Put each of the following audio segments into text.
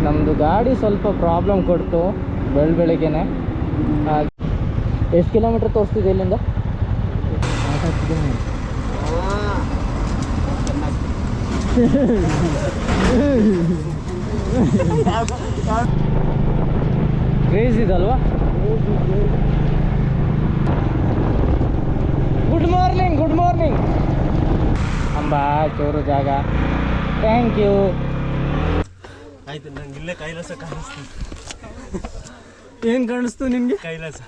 ನಮ್ಮದು ಗಾಡಿ ಸ್ವಲ್ಪ ಪ್ರಾಬ್ಲಮ್ ಕೊಡ್ತು ಬೆಳಗ್ಗೆನೆ. ಎಷ್ಟು ಕಿಲೋಮೀಟ್ರ್ ತೋರಿಸ್ತಿದೆ ಇಲ್ಲಿಂದ? ಕ್ರೇಜ್ ಇದಲ್ವಾ? Good morning, good morning Amba. ಚೂರು ಜಾಗ. Thank you. ಆಯ್ತು, ನಂಗೆ ಇಲ್ಲೇ ಕೈಲಾಸ ಕಾಣಿಸ್ತು. ಏನು ಕಾಣಿಸ್ತು ನಿಮಗೆ? ಕೈಲಾಸ.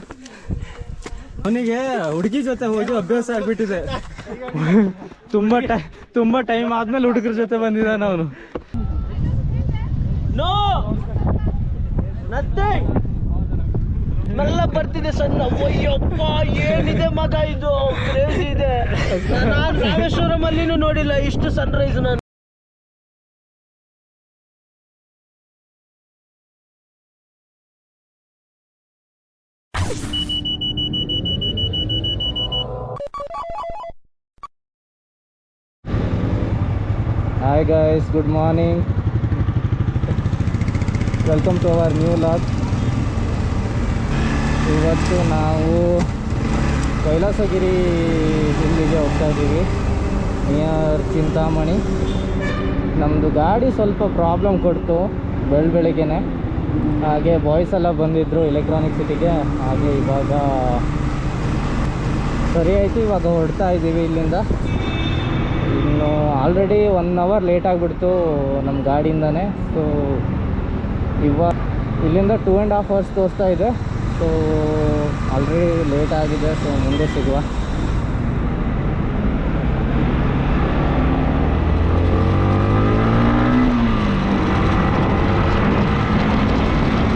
ಅವನಿಗೆ ಹುಡುಗಿ ಜೊತೆ ಹೋಗಿ ಅಭ್ಯಾಸ ಆಗ್ಬಿಟ್ಟಿದೆ. ತುಂಬಾ ಟೈಮ್ ಆದ್ಮೇಲೆ ಹುಡುಗರ ಜೊತೆ ಬಂದಿದ್ದಾನೆ ಅವನು. No nothing. ಮೆಲ್ಲ ಬರ್ತಿದೆ ಸಣ್ಣ. ಅಯ್ಯಪ್ಪ, ಏನಿದೆ ಮಗ ಇದು, ಕ್ರೇಜಿ ಇದೆ. ನಾನು ರಾಮೇಶ್ವರಂ ಅಲ್ಲಿನೂ ನೋಡಿಲ್ಲ ಇಷ್ಟು ಸನ್ರೈಸ್ ನಾನು. Hi guys, good morning. Welcome to our new vlog. ಇವತ್ತು ನಾವು ಕೈಲಾಸಗಿರಿ ಹಿಲ್ಲಿಗೆ ಹೋಗ್ತಾ ಇದ್ದೀವಿ, ನಿಯರ್ ಚಿಂತಾಮಣಿ. ನಮ್ಮದು ಗಾಡಿ ಸ್ವಲ್ಪ ಪ್ರಾಬ್ಲಮ್ ಕೊಡ್ತು ಬೆಳಗ್ಗೆನೆ. ಹಾಗೆ ಬಾಯ್ಸ್ ಎಲ್ಲ ಬಂದಿದ್ದರು ಎಲೆಕ್ಟ್ರಾನಿಕ್ ಸಿಟಿಗೆ. ಹಾಗೆ ಇವಾಗ ಸರಿ ಆಯಿತು, ಇವಾಗ ಹೊರಡ್ತಾ ಇದ್ದೀವಿ ಇಲ್ಲಿಂದ. ಇನ್ನು ಆಲ್ರೆಡಿ 1 hour ಲೇಟ್ ಆಗಿಬಿಡ್ತು ನಮ್ಮ ಗಾಡಿಯಿಂದನೇ. ಸೊ ಇವಾಗ ಇಲ್ಲಿಂದ 2.5 hours ತೋರಿಸ್ತಾ ಇದೆ. ಸೊ ಆಲ್ರೆಡಿ ಲೇಟ್ ಆಗಿದೆ. ಸೊ ಮುಂದೆ ಸಿಗುವ.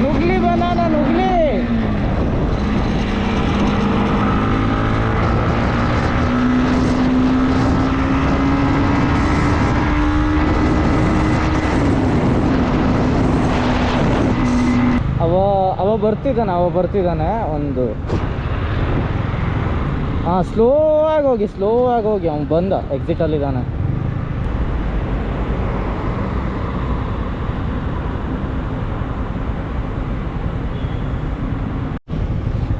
ನುಗ್ಲಿ ಬನಾನ, ನುಗ್ಲಿ. ಅವ ಬರ್ತಿದ್ದಾನೆ ಒಂದು. ಸ್ಲೋ ಆಗಿ ಹೋಗಿ. ಅವ್ನು ಬಂದ, ಎಕ್ಸಿಟಲ್ಲಿದ್ದಾನೆ.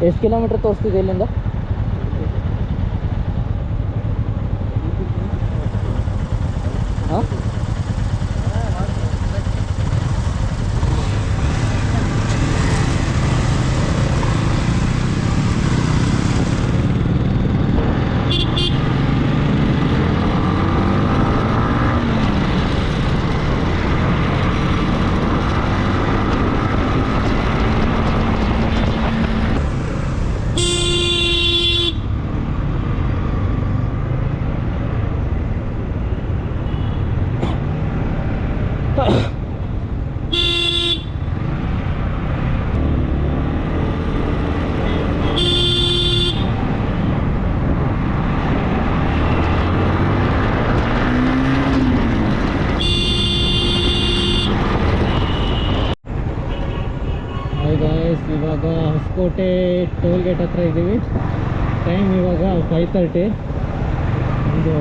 ಎಷ್ಟು ಕಿಲೋಮೀಟ್ರ್ ತೋರಿಸ್ತಿದೆ ಇಲ್ಲಿಂದ? ಹಾಂ, ಇವಾಗ ಹೊಸಕೋಟೆ ಟೋಲ್ ಗೇಟ್ ಹತ್ರ ಇದ್ದೀವಿ. ಟೈಮ್ ಇವಾಗ 5:30. ಒಂದು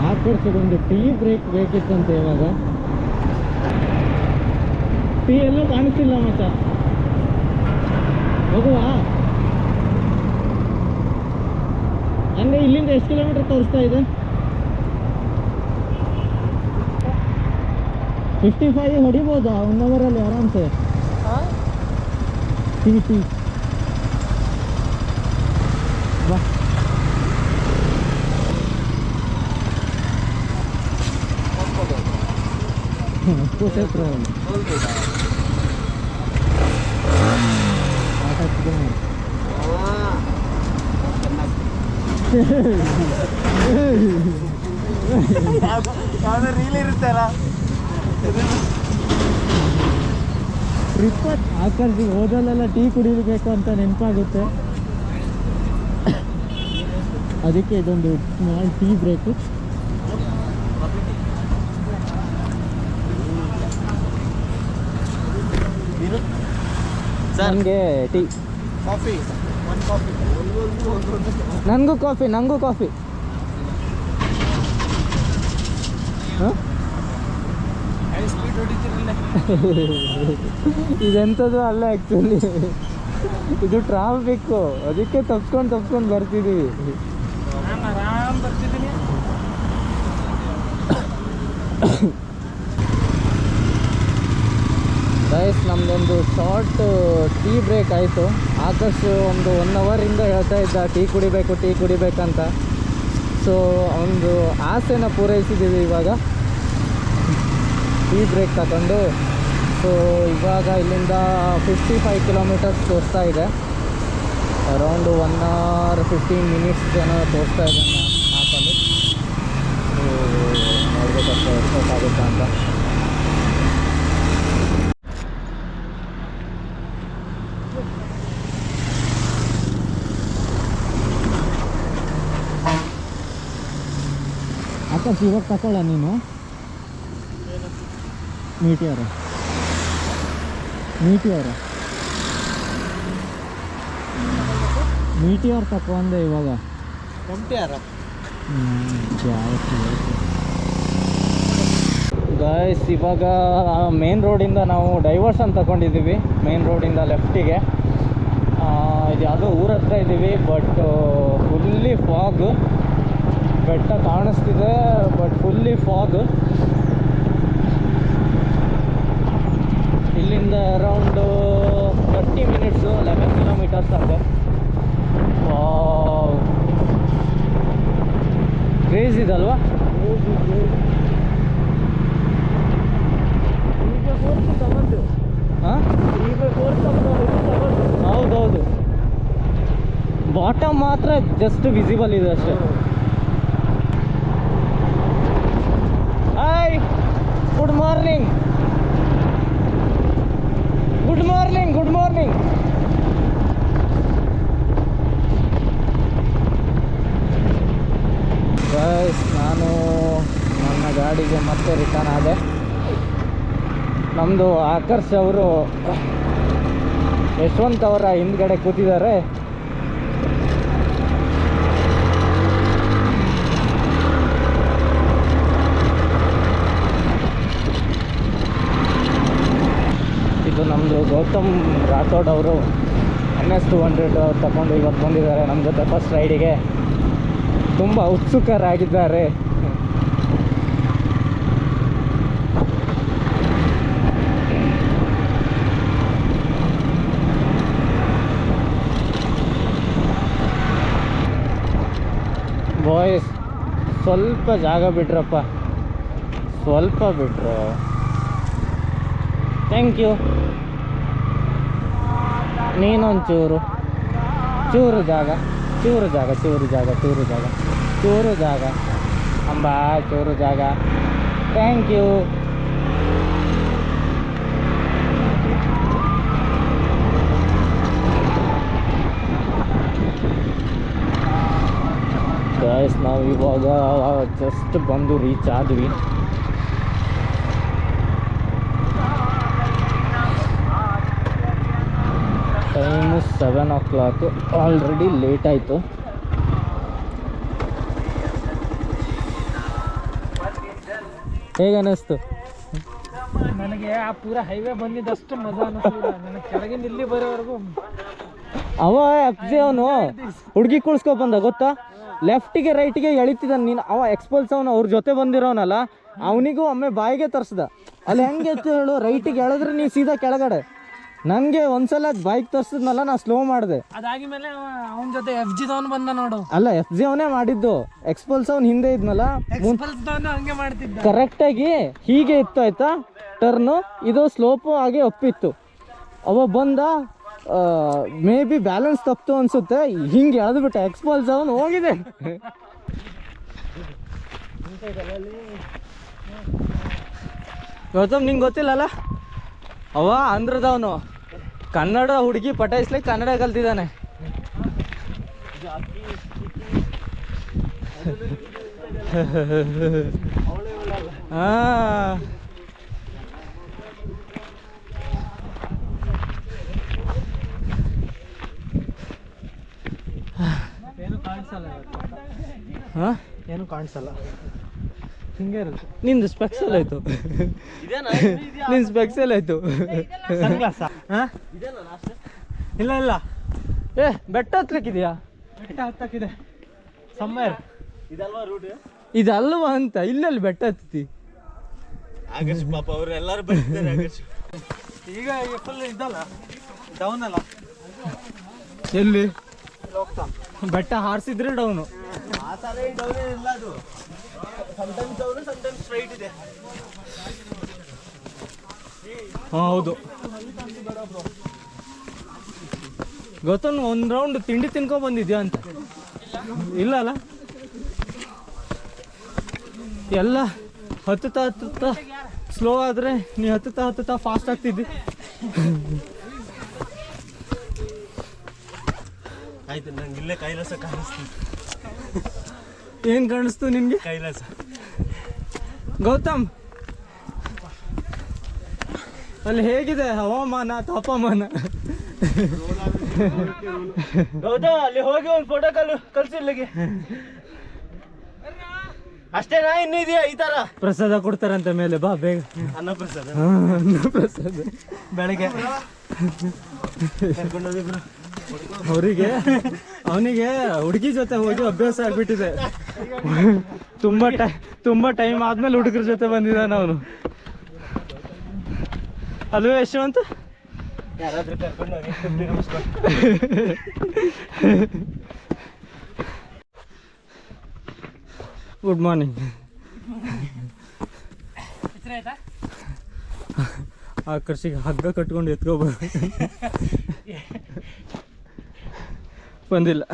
ಆಕರ್ಷಗೊಂದು ಟೀ ಬ್ರೇಕ್ ಬೇಕಿತ್ತಂತೆ. ಇವಾಗ ಟೀ ಎಲ್ಲೂ ಕಾಣಿಸ್ತಿಲ್ಲ ಮಚ್ಚ. ಹೋಗುವ ಹಂಗೆ. ಇಲ್ಲಿಂದ ಎಷ್ಟು ಕಿಲೋಮೀಟರ್ ತೋರಿಸ್ತಾ ಇದೆ? 55 ಹೊಡಿಬೋದಾ 1 ಅವರಲ್ಲಿ ಆರಾಮ್ಸೆ? ಟೀ ಬಾ. ಹೊಸಕೋಟೆ ರೀಲ್ ಇರುತ್ತಲ್ಲ, ಟ್ರಿಪ್ ಆಕರ್ಷಿ ಹೋದಲ್ಲೆಲ್ಲ ಟೀ ಕುಡಿಬೇಕು ಅಂತ ನೆನಪಾಗುತ್ತೆ. ಅದಕ್ಕೆ ಇದೊಂದು ಸ್ಮಾಲ್ ಟೀ ಬ್ರೇಕು. ನನಗೆ ಟೀ, ಕಾಫಿ, ನನಗೂ ಕಾಫಿ. ಸ್ಪೀಡ್ ಹೊಡಿತೀರಲ್ಲ. ಇದೆಂಥದ್ದು ಅಲ್ಲ ಆ್ಯಕ್ಚುಲಿ, ಇದು ಟ್ರಾಫಿಕ್ಕು, ಅದಕ್ಕೆ ತಪ್ಸ್ಕೊಂಡು ಬರ್ತಿದ್ದೀವಿ. ಆರಾಮ್ ಬರ್ತಿದ್ದೀನಿ. ಗೈಸ್ ನಮ್ಮದೊಂದು ಶಾರ್ಟ್ ಟೀ ಬ್ರೇಕ್ ಆಯಿತು. ಆಕಾಶ್ ಒಂದು 1 ಅವರಿಂದ ಹೇಳ್ತಾ ಇದ್ದ ಟೀ ಕುಡಿಬೇಕಂತ. ಸೊ ಒಂದು ಆಸೆನ ಪೂರೈಸಿದ್ದೀವಿ ಇವಾಗ ಟೀ ಬ್ರೇಕ್ ತಗೊಂಡು. ಸೊ ಇವಾಗ ಇಲ್ಲಿಂದ 55 ಕಿಲೋಮೀಟರ್ಸ್ ತೋರಿಸ್ತಾ ಇದೆ. ಅರೌಂಡ್ 1 hour 15 minutes ಏನೋ ತೋರಿಸ್ತಾ ಇದೆ ಮ್ಯಾಪಲ್ಲಿ. ಸೊ ನೋಡ್ಬೇಕಷ್ಟೇ ಎಷ್ಟೊತ್ತಾಗುತ್ತೆ ಅಂತ. ಆಕಾಶ್ ಇವಾಗ ತಗೊಳ್ಳ ನೀನು ಮೀಟಿಯರ್ ತಗೊಂಡೆ ಇವಾಗ. ಗಾಯ್ಸ್ ಇವಾಗ ಮೇನ್ ರೋಡಿಂದ ನಾವು ಡೈವರ್ಷನ್ ತಗೊಂಡಿದ್ದೀವಿ. ಮೇನ್ ರೋಡಿಂದ ಲೆಫ್ಟಿಗೆ ಇದು ಯಾವುದೋ ಊರ ಹತ್ರ ಇದ್ದೀವಿ. ಬಟ್ ಫುಲ್ಲಿ ಫಾಗ್, ಬೆಟ್ಟ ಕಾಣಿಸ್ತಿದೆ ಬಟ್ ಫುಲ್ಲಿ ಫಾಗ್. ಇಲ್ಲಿಂದ ಅರೌಂಡ್ 30 minutes 11 kilometers ಆಗುತ್ತೆ. ಕ್ರೇಜ್ ಇದಲ್ವಾ? ಹಾಂ ಹೌದೌದು, ಬಾಟಮ್ ಮಾತ್ರ ಜಸ್ಟ್ ವಿಸಿಬಲ್ ಇದೆ ಅಷ್ಟೇ. Hi, good morning. ಗೈಸ್ ನಾನು ನನ್ನ ಗಾಡಿಗೆ ಮತ್ತೆ ರಿಟರ್ನ್ ಆದೆ. ನಮ್ಮದು ಆಕರ್ಷ್ ಅವರು ಯಶವಂತ್ ಅವರ ಹಿಂದ್ಗಡೆ ಕೂತಿದ್ದಾರೆ. ಇದು ನಮ್ಮದು ಗೌತಮ್ ರಾಥೋಡ್ ಅವರು NS 200 ಅವ್ರು ತಗೊಂಡು ಇವತ್ತು ಬಂದಿದ್ದಾರೆ ನಮ್ಮ ಜೊತೆ ಫಸ್ಟ್ ರೈಡಿಗೆ. ತುಂಬ ಉತ್ಸುಕರಾಗಿದ್ದಾರೆ. ಬಾಯ್ಸ್ ಸ್ವಲ್ಪ ಜಾಗ ಬಿಡ್ರಪ್ಪ, ಸ್ವಲ್ಪ ಬಿಟ್ರು. Thank you. ನೀನೊಂದು ಚೂರು ಜಾಗ ಅಂಬಾ, ಚೂರು ಜಾಗ. Thank you. ಗೈಸ್ ನಾವು ಇವಾಗ ಜಸ್ಟ್ ಬಂದು ರೀಚ್ ಆದ್ವಿ. ಟೈಮು 7 o'clock, ಆಲ್ರೆಡಿ ಲೇಟ್ ಆಯಿತು. ಹೇಗೆ ಅನ್ನಿಸ್ತು? ನನಗೆ ಆ ಪೂರ ಹೈವೇ ಬಂದಿದ್ದಷ್ಟು ಮಜಾ ಅನ್ನಿಸ್ಲಿಲ್ಲ. ನನಗೆ ಕೆಳಗಿಂದ ಇಲ್ಲಿ ಬರೋವರೆಗೂ ಅವ FJ ಅವನು ಹುಡುಗಿ ಕುಳ್ಸ್ಕೊ ಬಂದ ಗೊತ್ತಾ, ಲೆಫ್ಟಿಗೆ ರೈಟಿಗೆ ಎಳಿತಿದ್ದಾನೆ. ನೀನು ಅವ ಎಕ್ಸ್ಪಲ್ಸ್ ಅವನು ಅವ್ರ ಜೊತೆ ಬಂದಿರೋನಲ್ಲ, ಅವನಿಗೂ ಒಮ್ಮೆ ಬಾಯಿಗೆ ತರಿಸ್ದ. ಅಲ್ಲಿ ಹೆಂಗೆ ಎತ್ತು ಹೇಳು, ರೈಟಿಗೆ ಎಳೆದ್ರೆ ನೀ ಸೀದಾ ಕೆಳಗಡೆ. ನನಗೆ ಒಂದ್ಸಲ ಬೈಕ್ ತರಿಸಿದ್ನಲ್ಲ, ನಾ ಸ್ಲೋ ಮಾಡಿದೆ. ಅದಾಗಿದ್ಮೇಲೆ ಅವನ ಜೊತೆ FG ದವನು ಬಂದ ನೋಡು. ಅಲ್ಲ, FJ ಅವನೇ ಮಾಡಿದ್ದು, ಎಕ್ಸ್ಪಲ್ಸ್ ಅವ್ನು ಹಿಂದೆ ಇದ್ನಲ್ಲ, ಹಂಗೆ ಮಾಡ್ತಿದ್ದ. ಕರೆಕ್ಟಾಗಿ ಹೀಗೆ ಇತ್ತು ಆಯ್ತಾ ಟರ್ನು, ಇದು ಸ್ಲೋಪು ಆಗಿ ಒಪ್ಪಿತ್ತು. ಅವ ಬಂದ, ಮೇ ಬಿ ಬ್ಯಾಲೆನ್ಸ್ ತಪ್ಪಿತು ಅನ್ಸುತ್ತೆ, ಹಿಂಗೆ ಎಳೆದ್ಬಿಟ್ಟ. ಎಕ್ಸ್ಪಲ್ಸ್ ಅವನು ಹೋಗಿದೆ. ಗೌತಮ್ ನಿಂಗೆ ಗೊತ್ತಿಲ್ಲಲ್ಲ, ಅವ ಆಂಧ್ರದವನು, ಕನ್ನಡ ಹುಡುಗಿ ಪಟಾಯಿಸ್ಲಿಕ್ಕೆ ಕನ್ನಡ ಕಲ್ತಿದ್ದಾನೆ. ಹಾಂ, ಏನು ಕಾಣಿಸಲ್ಲ. ಹಾಂ, ಏನು ಕಾಣಿಸಲ್ಲ. ಹಿಂಗೆ ಇರುತ್ತೆ. ನಿಂದು ಸ್ಪೆಕ್ಸ್ ಎಲ್ಲ ಆಯ್ತು. ಇದೇನಾ ನಿನ್ನ ಸ್ಪೆಕ್ಸ್ ಎಲ್ಲ ಆಯ್ತು. ಸನ್ಗ್ಲಾಸ? ಇಲ್ಲ ಇಲ್ಲ, ಏ ಬೆಟ್ಟ ಹತ್ಲಿಕ್ಕಿದೆಯಾ? ಬೆಟ್ಟ ಹತ್ತಕ್ಕಿದೆ ಸಮ್ಮರ್. ಇದಲ್ವಾ ರೂಟ್? ಇದಲ್ವಾ ಅಂತ. ಇಲ್ಲಲ್ಲಿ ಬೆಟ್ಟ ಹತ್ತಿ. ಆಗಸ್ಟ್ ಪಾಪ ಅವ್ರು ಎಲ್ಲರೂ ಬರ್ತಿದ್ದಾರೆ ಆಗಸ್ಟ್. ಈಗ ಫುಲ್ ಇದಲ್ಲ, ಡೌನ್ ಅಲ್ಲ. ಎಲ್ಲಿ ಹೋಗ್ತಾ ಬೆಟ್ಟ ಹಾರಿಸಿದ್ರೆ ಡೌನು. ಆ ಥರ ಡೌನ್ ಇಲ್ಲ ಅದು. ಸಮಟೈಮ್ಸ್ ಡೌನ್, ಸಮಟೈಮ್ಸ್ ಸ್ಟ್ರೈಟ್ ಇದೆ. ಹಾಂ ಹೌದು. ಗೊತ್ತೊಂದು ಒಂದು ರೌಂಡ್ ತಿಂಡಿ ತಿನ್ಕೊ ಬಂದಿದ್ಯಾ ಅಂತ. ಇಲ್ಲ ಅಲ್ಲ, ಎಲ್ಲ ಹತ್ತುತ್ತಾ ಸ್ಲೋ ಆದರೆ ನೀ ಹತ್ತುತ್ತಾ ಫಾಸ್ಟ್ ಆಗ್ತಿದ್ದಿ. ಆಯ್ತು, ನಂಗೆ ಇಲ್ಲೇ ಕೈಲಾಸ ಕಾಣಿಸ್ತೀನಿ. ಏನು ಕಾಣಿಸ್ತು ನಿನಗೆ? ಕೈಲಾಸ. ಗೌತಮ್, ಅಲ್ಲಿ ಹೇಗಿದೆ ಹವಾಮಾನ ತಾಪಮಾನ? ಹೌದಾ? ಅಲ್ಲಿ ಹೋಗಿ ಒಂದು ಫೋಟೋ ಕಳ್ಸಿ ಇಲ್ಲಿಗೆ. ಅಷ್ಟೇನಾ? ಇನ್ನೂ ಇದೆಯಾ ಈ ತರ? ಪ್ರಸಾದ ಕೊಡ್ತಾರಂತ ಮೇಲೆ, ಬಾ ಬೇಗ. ಅನ್ನ ಪ್ರಸಾದ. ಪ್ರಸಾದ ಬೆಳಗ್ಗೆ ಕರ್ಕೊಂಡೋಗಿದ್ರು. ಅವನಿಗೆ ಹುಡುಗಿ ಜೊತೆ ಹೋಗಿ ಅಭ್ಯಾಸ ಆಗ್ಬಿಟ್ಟಿದೆ. ತುಂಬಾ ಟೈಮ್ ಆದ್ಮೇಲೆ ಹುಡುಗರ ಜೊತೆ ಬಂದಿದ್ದಾನೆ ಅವನು. ಅಲ್ವೇ ಯಶವಂತ್? ಯಾರಾದ್ರೂ ಕರ್ಕೊಂಡೋಗಿ. Good morning. ಆಕರ್ಷಿಗೆ ಹಗ್ಗ ಕಟ್ಕೊಂಡು ಎತ್ಕೋಬೋದು. ಬಂದಿಲ್ಲ.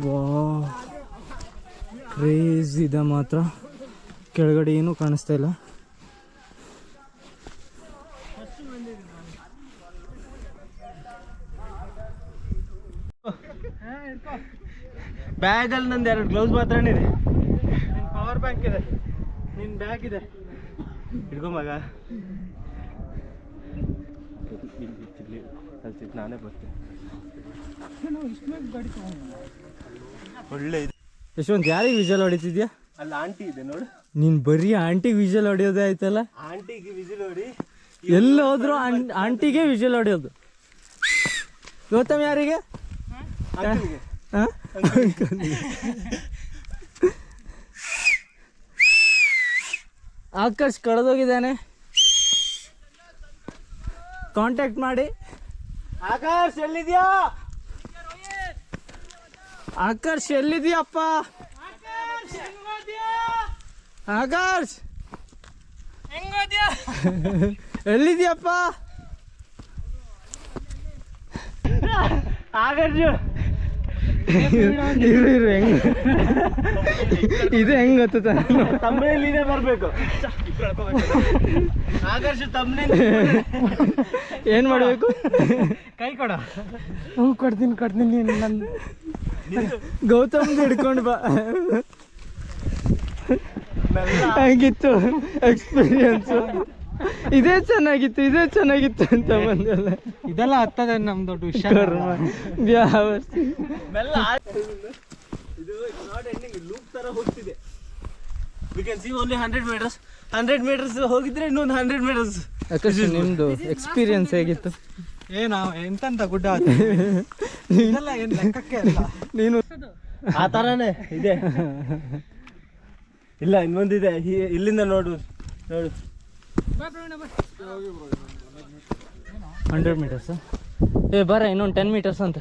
ವಾ, ಕ್ರೇಜ್ ಇದೆ ಮಾತ್ರ. ಕೆಳಗಡೆ ಏನೂ ಕಾಣಿಸ್ತಾ ಇಲ್ಲ. ಬ್ಯಾಗಲ್ಲಿ ನಂದು 2 ಗ್ಲೌಸ್ ಮಾತ್ರ ಇದೆ. ನಿನ್ನ ಪವರ್ ಬ್ಯಾಂಕ್ ಇದೆ, ನಿನ್ನ ಬ್ಯಾಗ್ ಇದೆ. ಹಿಡ್ಕೊ ಮಗ. ಕಲ್ಸಿದ್ದು ನಾನೇ ಬರ್ತೀನಿ. ಒಳ್ಳೆ ಇದೆ. ಯಶವಂತ್, ಯಾರಿಗೆ ವಿಜಲ್ ಹೊಡಿತಿದ್ಯಾ? ಅಲ್ಲಿ ಆಂಟಿ ಇದೆ ನೋಡು. ನೀನ್ ಬರೀ ಆಂಟಿಗೆ ವಿಜಲ್ ಹೊಡಿಯೋದೇ ಆಯ್ತಲ್ಲ. ಆಂಟಿಗೆ ವಿಸಿಲ್ ಹೊಡಿ. ಎಲ್ಲ ಹೋದ್ರು ಆಂಟಿಗೆ ವಿಜಲ್ ಹೊಡಿಯೋದು. ಗೌತಮ್ ಯಾರಿಗೆ? ಅಂಕಲ್ಗೆ. ಆಕರ್ಷ್ ಕಳೆದೋಗಿದ್ದಾನೆ, ಕಾಂಟ್ಯಾಕ್ಟ್ ಮಾಡಿ. ಆಕಾಶ್ ಎಲ್ಲಿದ್ಯಾ? ಆಕರ್ಷ್ ಎಲ್ಲಿದ್ಯಪ್ಪ? ಆಕರ್ಷ್ ಎಲ್ಲಿದ್ಯಪ್ಪ? ಆಕಾಶ್ ಇರು ಹೆಂಗ್ ಇದು ಹೆಂಗ್ ಗೊತ್ತ? ತಮ್ಮನೇಲಿ ಇದೇ ಬರ್ಬೇಕು. ಆಕರ್ಷ ತಮ್ಮನೇಲಿ ಏನ್ ಮಾಡ್ಬೇಕು? ಕೈ ಕೊಡ. ಕೊಡ್ತೀನಿ ನೀನು. ನನ್ನ ಗೌತಮ್ ಹಿಡ್ಕೊಂಡು ಬಾ. ಹಂಗಿತ್ತು ಎಕ್ಸ್ಪೀರಿಯನ್ಸ್. ಇದೇ ಚೆನ್ನಾಗಿತ್ತು ಅಂತ ಬಂದಲ್ಲ. ಇದೆಲ್ಲ ಹತ್ತದೆ ನಮ್ ದೊಡ್ಡ ವಿಷಯ. ಇದು ನಾಟ್ ಎಂಡಿಂಗ್, ಲೂಪ್ ತರ ಹೋಗ್ತಿದೆ. We can see only 100 meters. 100 meters ಹೋಗಿದ್ರೆ ಇನ್ನೊಂದು 100 meters. ನಿಮ್ದು ಎಕ್ಸ್ಪೀರಿಯನ್ಸ್ ಹೇಗಿತ್ತು? ಎಂತ ಗುಡ್ಡ ಇದೆಲ್ಲ ಏನು ಲೆಕ್ಕಕ್ಕೆ ಅಲ್ಲ. ನೀನು ಆ ಥರನೇ ಇದೆ. ಇಲ್ಲ, ಇನ್ನೊಂದಿದೆ. ಇಲ್ಲಿಂದ ನೋಡು 100 meters. ಬರ ಇನ್ನೊಂದು 10 meters ಅಂತ.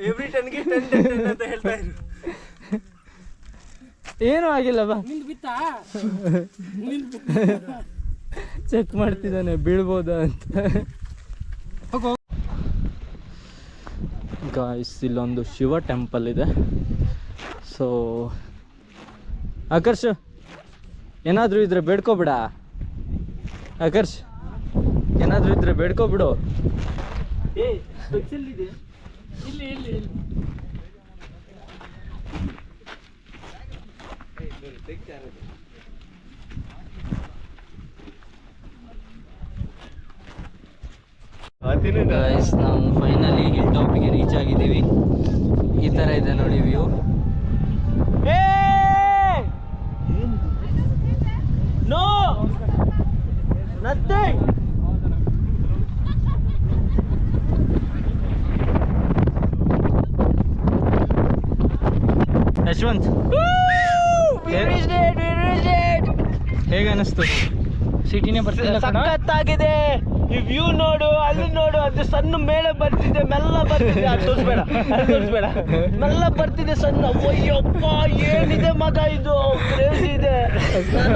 ಎವ್ರಿ 10ಗೆ 10 ಅಂತ ಹೇಳ್ತಾ ಇದ್ರು. ಏನೂ ಆಗಿಲ್ಲ ಬಾ. ಚೆಕ್ ಮಾಡ್ತಿದ್ದಾನೆ ಬೀಳ್ಬೋದಾ ಅಂತ. ಗಾಯ್ಸ್, ಇಲ್ಲೊಂದು ಶಿವ ಟೆಂಪಲ್ ಇದೆ. ಸೊ ಆಕರ್ಷ್, ಏನಾದರೂ ಇದ್ರೆ ಬೇಡ್ಕೊಬಿಡ. ಆಕರ್ಷ್, ಏನಾದರೂ ಇದ್ರೆ ಬೇಡ್ಕೊಬಿಡು. ಗೈಸ್ ನಾವು ಫೈನಲಿ ಹಿಲ್ ಟಾಪಿಗೆ ರೀಚ್ ಆಗಿದ್ದೀವಿ. ಈ ಥರ ಇದೆ ನೋಡಿ ವ್ಯೂ. No nothing. ಯಶವಂತ್ ಹೇಗೆ ಅನ್ನಿಸ್ತು? ಸಿಟಿನೇ ಬರ್ತಿಲ್ಲ. ಸಖತ್ತಾಗಿದೆ. ಈ ವ್ಯೂ ನೋಡು, ಅಲ್ಲಿ ನೋಡು, ಅದು ಸಣ್ಣ ಮೇಲೆ ಬರ್ತಿದೆ, ಮೆಲ್ಲ ಬರ್ತಿದೆ. ಅದು ತೋರಿಸ್ಬೇಡ, ಅದು ತೋರಿಸ್ಬೇಡ, ಮೆಲ್ಲ ಬರ್ತಿದೆ ಸಣ್ಣ. ಅಯ್ಯಪ್ಪ ಏನಿದೆ ಮಗ ಇದು, ಕ್ರೇಜಿ ಇದೆ.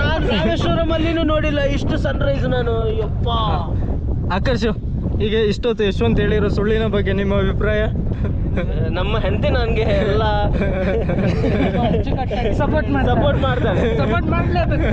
ನಾನು ರಾಮೇಶ್ವರಂ ಅಲ್ಲಿನೂ ನೋಡಿಲ್ಲ ಇಷ್ಟು ಸನ್ರೈಸ್ ನಾನು. ಅಯ್ಯಪ್ಪ. ಆಕರ್ಷು, ಈಗ ಇಷ್ಟೊತ್ತು ಯಶವಂತ್ ಹೇಳಿರೋ ಸುಳ್ಳಿನ ಬಗ್ಗೆ ನಿಮ್ಮ ಅಭಿಪ್ರಾಯ? ನಮ್ಮ ಹೆಂಡತಿ ನನಗೆ ಎಲ್ಲ ಸಪೋರ್ಟ್ ಮಾಡ್ತಾರೆ. ಸಪೋರ್ಟ್ ಮಾಡಲೇಬೇಕು.